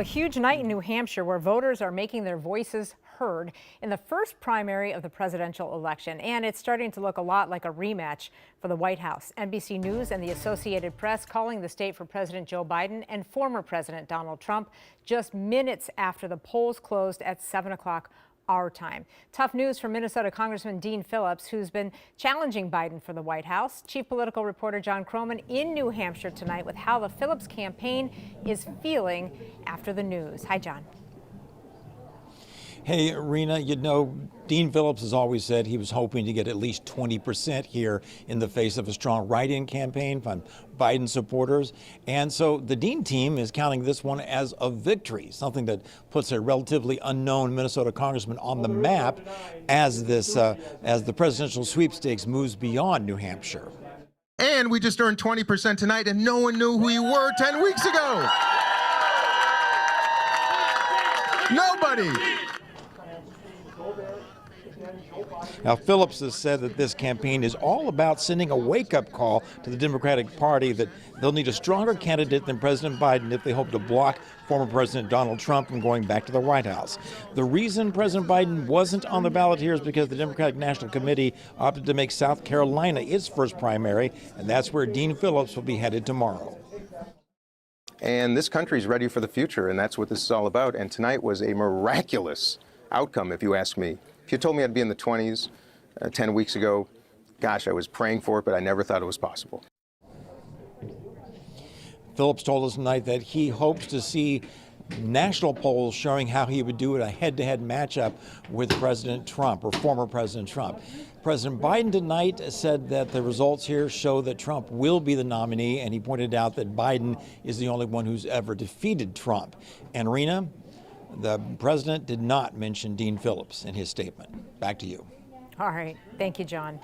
A huge night in New Hampshire where voters are making their voices heard in the first primary of the presidential election. And it's starting to look a lot like a rematch for the White House. NBC News and the Associated Press calling the state for President Joe Biden and former President Donald Trump just minutes after the polls closed at 7 o'clock our time. Tough news for Minnesota Congressman Dean Phillips, who's been challenging Biden for the White House. Chief political reporter John Croman in New Hampshire tonight with how the Phillips campaign is feeling after the news. Hi, John. Hey, Rena, you know, Dean Phillips has always said he was hoping to get at least 20% here in the face of a strong write-in campaign from Biden supporters. And so the Dean team is counting this one as a victory, something that puts a relatively unknown Minnesota congressman on the map as the presidential sweepstakes moves beyond New Hampshire. And we just earned 20% tonight, and no one knew who you were 10 weeks ago. Nobody. Now, Phillips has said that this campaign is all about sending a wake-up call to the Democratic Party that they'll need a stronger candidate than President Biden if they hope to block former President Donald Trump from going back to the White House. The reason President Biden wasn't on the ballot here is because the Democratic National Committee opted to make South Carolina its first primary, and that's where Dean Phillips will be headed tomorrow. And this country's ready for the future, and that's what this is all about. And tonight was a miraculous outcome, if you ask me. If you told me I'd be in the 20s 10 weeks ago, gosh, I was praying for it, but I never thought it was possible. Phillips told us tonight that he hopes to see national polls showing how he would do in a head-to-head matchup with President Trump or former President Trump. President Biden tonight said that the results here show that Trump will be the nominee, and he pointed out that Biden is the only one who's ever defeated Trump. And Rena, the president did not mention Dean Phillips in his statement. Back to you. All right. Thank you, John.